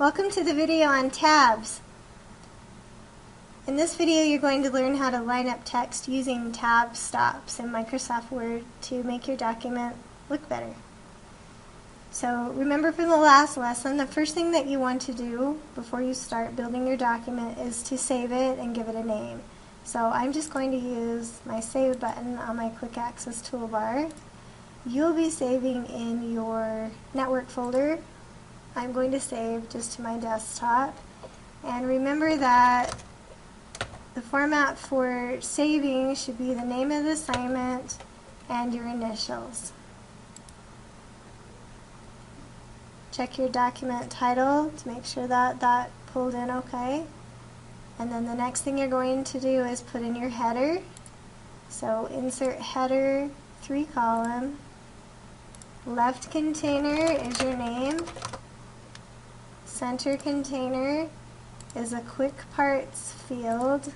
Welcome to the video on tabs. In this video you're going to learn how to line up text using tab stops in Microsoft Word to make your document look better. So remember from the last lesson, the first thing that you want to do before you start building your document is to save it and give it a name. So I'm just going to use my Save button on my Quick Access toolbar. You'll be saving in your network folder. I'm going to save just to my desktop. And remember that the format for saving should be the name of the assignment and your initials. Check your document title to make sure that that pulled in okay. And then the next thing you're going to do is put in your header. So insert header, 3-column. Left container is your name. Center container is a quick parts field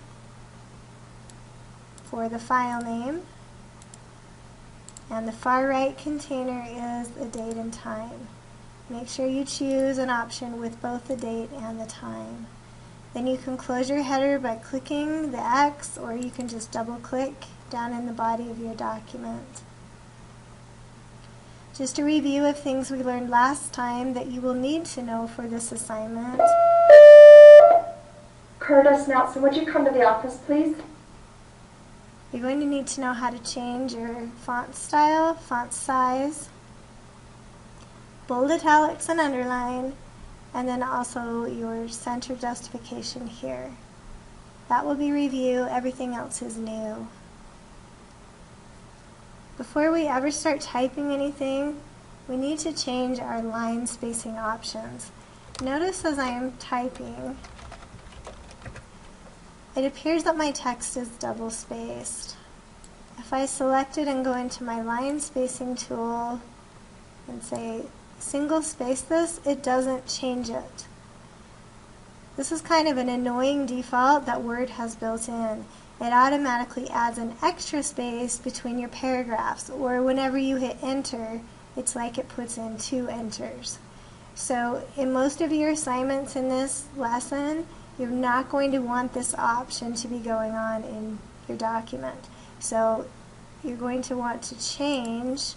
for the file name. And the far right container is the date and time. Make sure you choose an option with both the date and the time. Then you can close your header by clicking the X, or you can just double click down in the body of your document. Just a review of things we learned last time that you will need to know for this assignment. Curtis Nelson, would you come to the office, please? You're going to need to know how to change your font style, font size, bold, italics, and underline, and then also your center justification here. That will be review. Everything else is new. Before we ever start typing anything, we need to change our line spacing options. Notice as I am typing, it appears that my text is double spaced. If I select it and go into my line spacing tool and say single space this, it doesn't change it. This is kind of an annoying default that Word has built in. It automatically adds an extra space between your paragraphs, or whenever you hit enter, it's like it puts in 2 enters. So in most of your assignments in this lesson, you're not going to want this option to be going on in your document. So you're going to want to change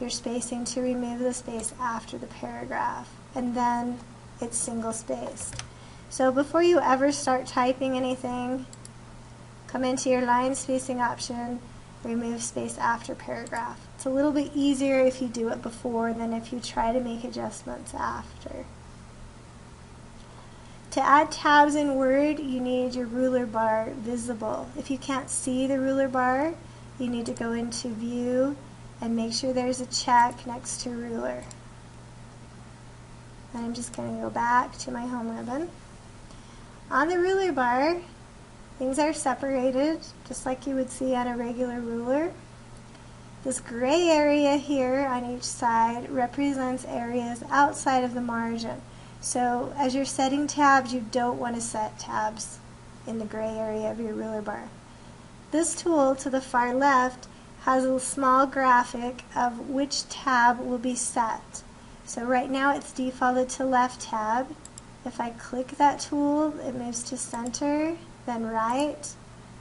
your spacing to remove the space after the paragraph, and then it's single spaced. So before you ever start typing anything, come into your line spacing option, remove space after paragraph. It's a little bit easier if you do it before than if you try to make adjustments after. To add tabs in Word, you need your ruler bar visible. If you can't see the ruler bar, you need to go into View and make sure there's a check next to ruler. And I'm just going to go back to my home ribbon. On the ruler bar, things are separated just like you would see on a regular ruler. This gray area here on each side represents areas outside of the margin. So as you're setting tabs, you don't want to set tabs in the gray area of your ruler bar. This tool to the far left has a small graphic of which tab will be set. So right now it's defaulted to left tab. If I click that tool, it moves to center, then right,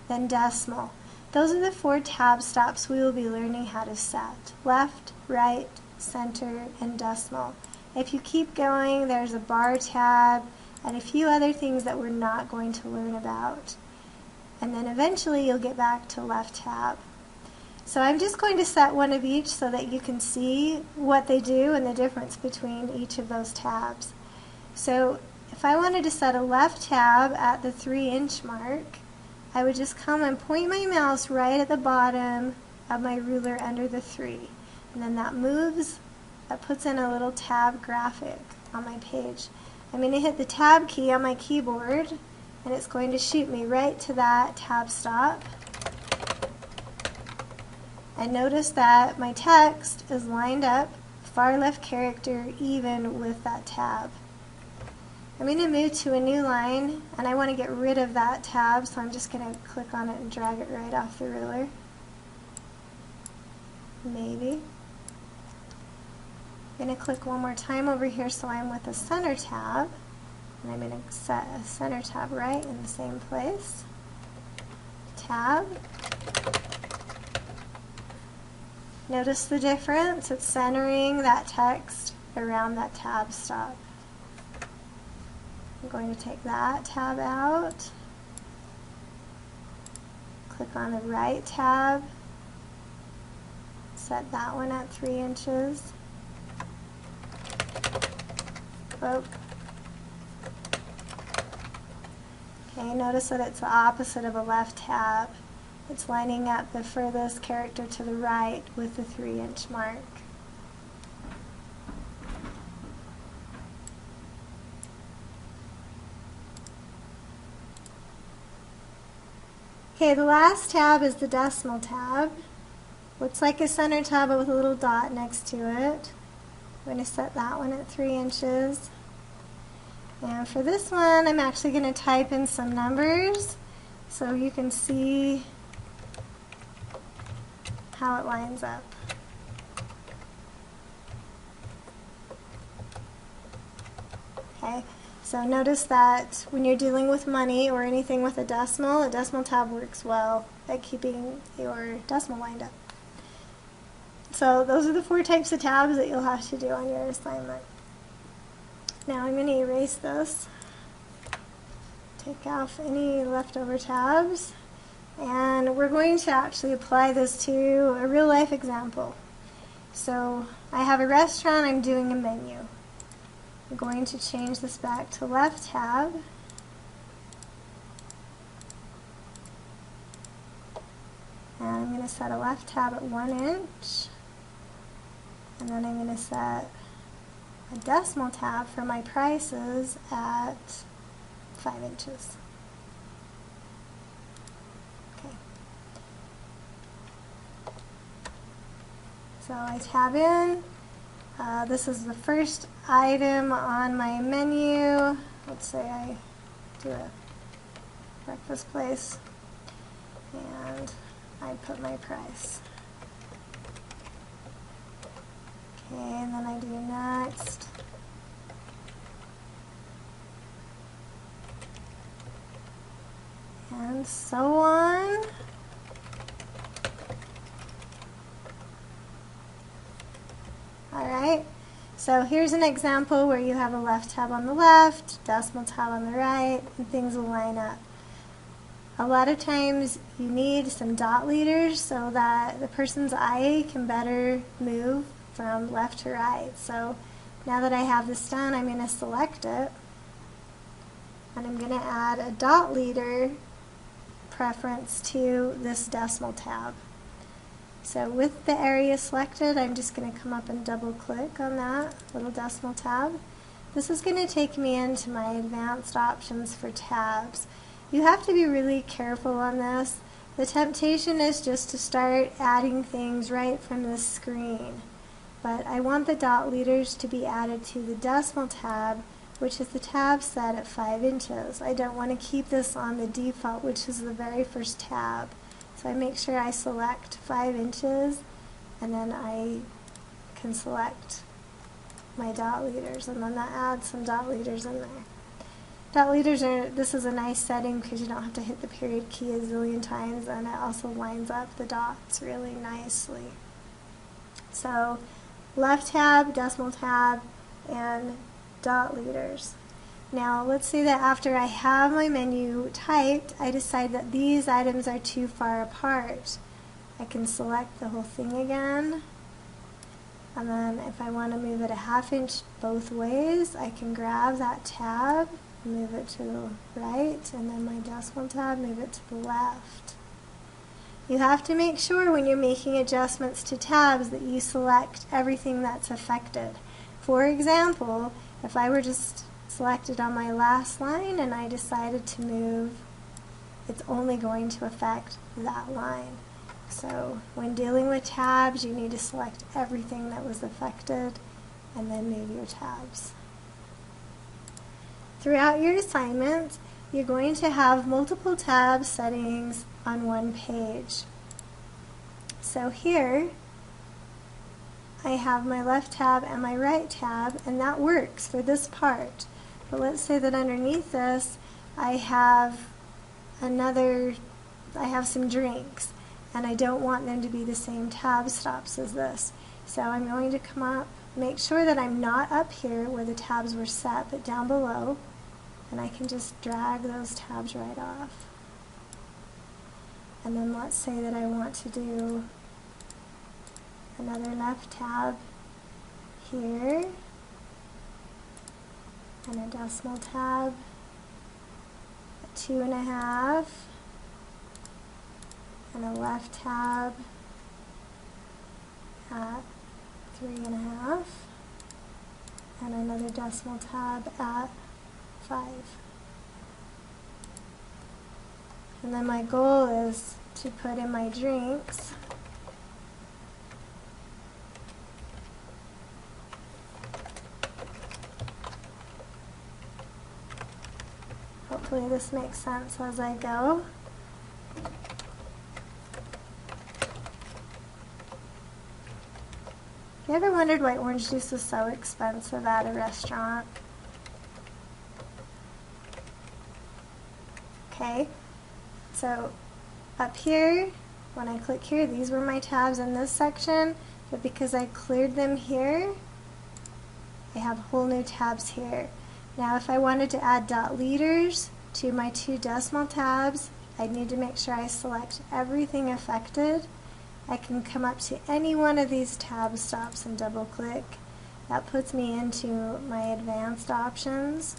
then decimal. Those are the 4 tab stops we will be learning how to set. Left, right, center, and decimal. If you keep going, there's a bar tab and a few other things that we're not going to learn about. And then eventually you'll get back to left tab. So I'm just going to set one of each so that you can see what they do and the difference between each of those tabs. So if I wanted to set a left tab at the 3-inch mark, I would just come and point my mouse right at the bottom of my ruler under the 3. And then that moves, that puts in a little tab graphic on my page. I'm going to hit the tab key on my keyboard, and it's going to shoot me right to that tab stop. And notice that my text is lined up, far left character, even with that tab. I'm going to move to a new line, and I want to get rid of that tab, so I'm just going to click on it and drag it right off the ruler. Maybe. I'm going to click one more time over here so I'm with the center tab, and I'm going to set a center tab right in the same place. Tab. Notice the difference. It's centering that text around that tab stop. I'm going to take that tab out. Click on the right tab. Set that one at 3 inches. Oh. Okay, notice that it's the opposite of a left tab. It's lining up the furthest character to the right with the 3-inch mark. Okay, the last tab is the decimal tab. Looks like a center tab with a little dot next to it. I'm going to set that one at 3 inches. And for this one, I'm actually going to type in some numbers so you can see how it lines up. Okay, so notice that when you're dealing with money or anything with a decimal tab works well at keeping your decimal lined up. So those are the 4 types of tabs that you'll have to do on your assignment. Now I'm going to erase this, take off any leftover tabs, and we're going to actually apply this to a real life example. So I have a restaurant, I'm doing a menu. I'm going to change this back to left tab. And I'm going to set a left tab at 1 inch. And then I'm going to set a decimal tab for my prices at 5 inches. Okay. So I tab in. This is the first item on my menu. Let's say I do a breakfast place, and I put my price. Okay, and then I do next. And so on. Alright, so here's an example where you have a left tab on the left, decimal tab on the right, and things will line up. A lot of times you need some dot leaders so that the person's eye can better move from left to right. So now that I have this done, I'm going to select it, and I'm going to add a dot leader preference to this decimal tab. So with the area selected, I'm just going to come up and double click on that little decimal tab. This is going to take me into my advanced options for tabs. You have to be really careful on this. The temptation is just to start adding things right from the screen. But I want the dot leaders to be added to the decimal tab, which is the tab set at 5 inches. I don't want to keep this on the default, which is the very first tab. So I make sure I select 5 inches, and then I can select my dot leaders, and then that adds some dot leaders in there. Dot leaders this is a nice setting because you don't have to hit the period key a zillion times, and it also lines up the dots really nicely. So left tab, decimal tab, and dot leaders. Now let's say that after I have my menu typed, I decide that these items are too far apart. I can select the whole thing again, and then if I want to move it a ½ inch both ways, I can grab that tab, move it to the right, and then my decimal tab, move it to the left. You have to make sure when you're making adjustments to tabs that you select everything that's affected. For example, if I were just selected on my last line and I decided to move, it's only going to affect that line. So when dealing with tabs, you need to select everything that was affected and then move your tabs. Throughout your assignment, you're going to have multiple tab settings on one page. So here, I have my left tab and my right tab, and that works for this part. But let's say that underneath this, I have some drinks, and I don't want them to be the same tab stops as this. So I'm going to come up, make sure that I'm not up here where the tabs were set, but down below, and I can just drag those tabs right off. And then let's say that I want to do another left tab here, and a decimal tab at 2.5, and a left tab at 3.5, and another decimal tab at 5. And then my goal is to put in my drinks. Hopefully this makes sense as I go. Have you ever wondered why orange juice is so expensive at a restaurant? Okay, so up here, when I click here, these were my tabs in this section, but because I cleared them here, I have whole new tabs here. Now if I wanted to add dot leaders to my 2 decimal tabs, I'd need to make sure I select everything affected. I can come up to any one of these tab stops and double click. That puts me into my advanced options.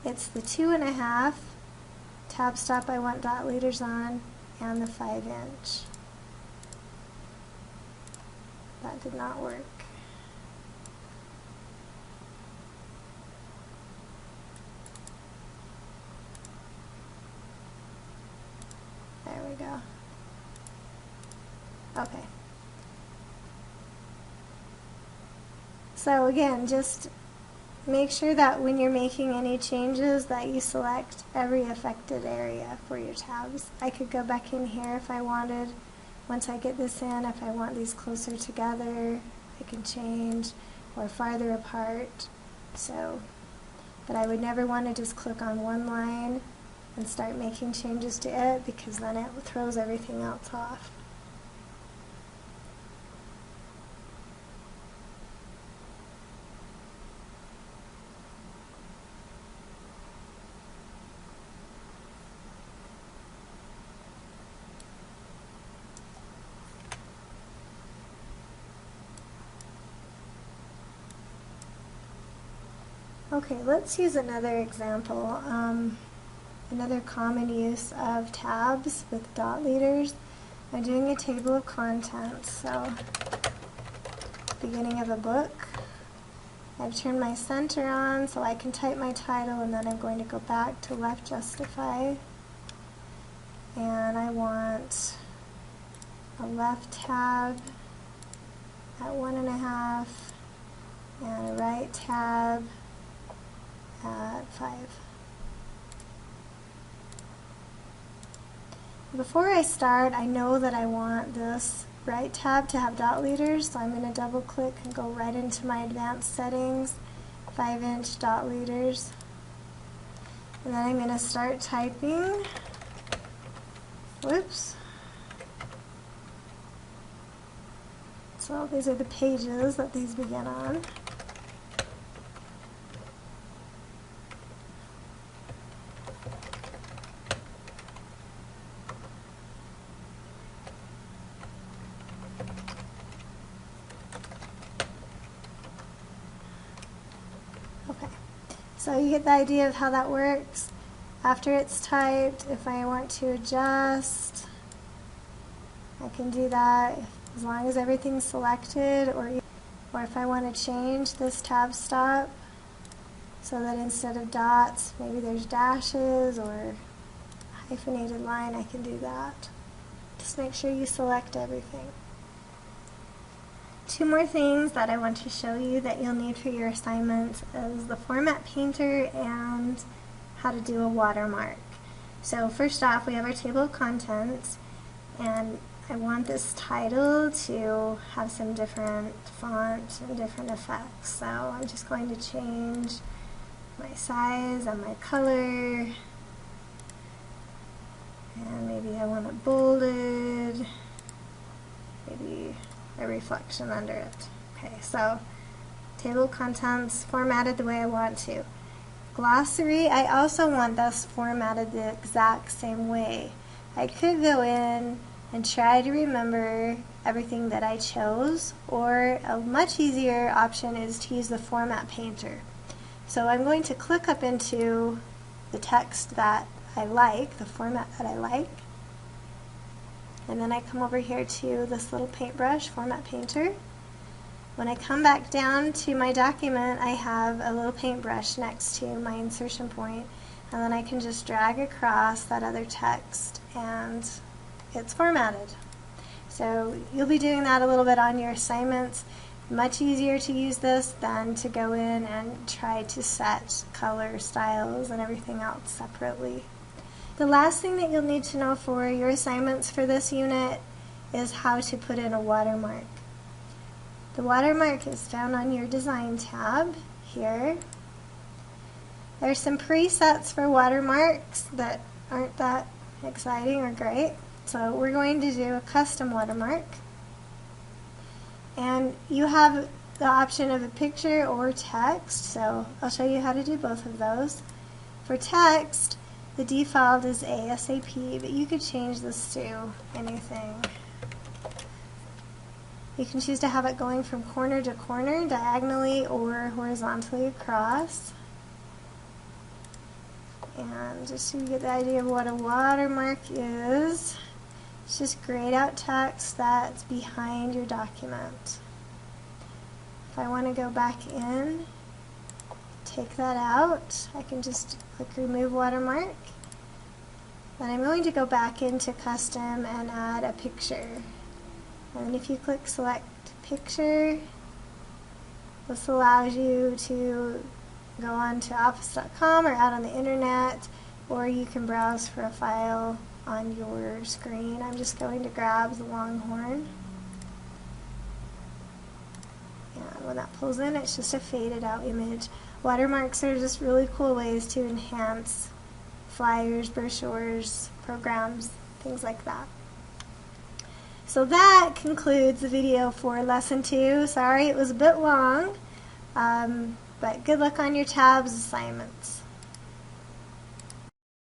It's the 2.5 tab stop I want dot leaders on, and the 5-inch. That did not work. There we go. Okay. So again, just make sure that when you're making any changes that you select every affected area for your tabs. I could go back in here if I wanted. Once I get this in, if I want these closer together, I can change, or farther apart. So, but I would never want to just click on one line and start making changes to it, because then it throws everything else off. Okay, let's use another example. Another common use of tabs with dot leaders. I'm doing a table of contents, so beginning of a book. I've turned my center on so I can type my title, and then I'm going to go back to left justify, and I want a left tab at 1.5 and a right tab at 5. Before I start, I know that I want this right tab to have dot leaders, so I'm going to double click and go right into my advanced settings, 5-inch dot leaders, and then I'm going to start typing. Whoops. So these are the pages that these begin on. So you get the idea of how that works. After it's typed, if I want to adjust, I can do that as long as everything's selected, or if I want to change this tab stop so that instead of dots, maybe there's dashes or hyphenated line, I can do that. Just make sure you select everything. 2 more things that I want to show you that you'll need for your assignments is the format painter and how to do a watermark. So first off, we have our table of contents, and I want this title to have some different font and different effects. So I'm just going to change my size and my color. And maybe I want it bolded. Maybe a reflection under it. Okay, so table of contents formatted the way I want to. Glossary, I also want this formatted the exact same way. I could go in and try to remember everything that I chose, or a much easier option is to use the format painter. So I'm going to click up into the text that I like, the format that I like, and then I come over here to this little paintbrush, format painter. When I come back down to my document, I have a little paintbrush next to my insertion point, and then I can just drag across that other text and it's formatted. So you'll be doing that a little bit on your assignments. Much easier to use this than to go in and try to set color styles and everything else separately. The last thing that you'll need to know for your assignments for this unit is how to put in a watermark. The watermark is found on your Design tab here. There's some presets for watermarks that aren't that exciting or great. So we're going to do a custom watermark. And you have the option of a picture or text, so I'll show you how to do both of those. For text, the default is ASAP, but you could change this to anything. You can choose to have it going from corner to corner, diagonally or horizontally across. And just so you get the idea of what a watermark is, it's just grayed out text that's behind your document. If I want to go back in, take that out, I can just click Remove Watermark. Then I'm going to go back into Custom and add a picture. And if you click Select Picture, this allows you to go on to office.com or out on the internet, or you can browse for a file on your screen. I'm just going to grab the Longhorn. And when that pulls in, it's just a faded out image. Watermarks are just really cool ways to enhance flyers, brochures, programs, things like that. So that concludes the video for Lesson 2. Sorry it was a bit long, but good luck on your tabs assignments.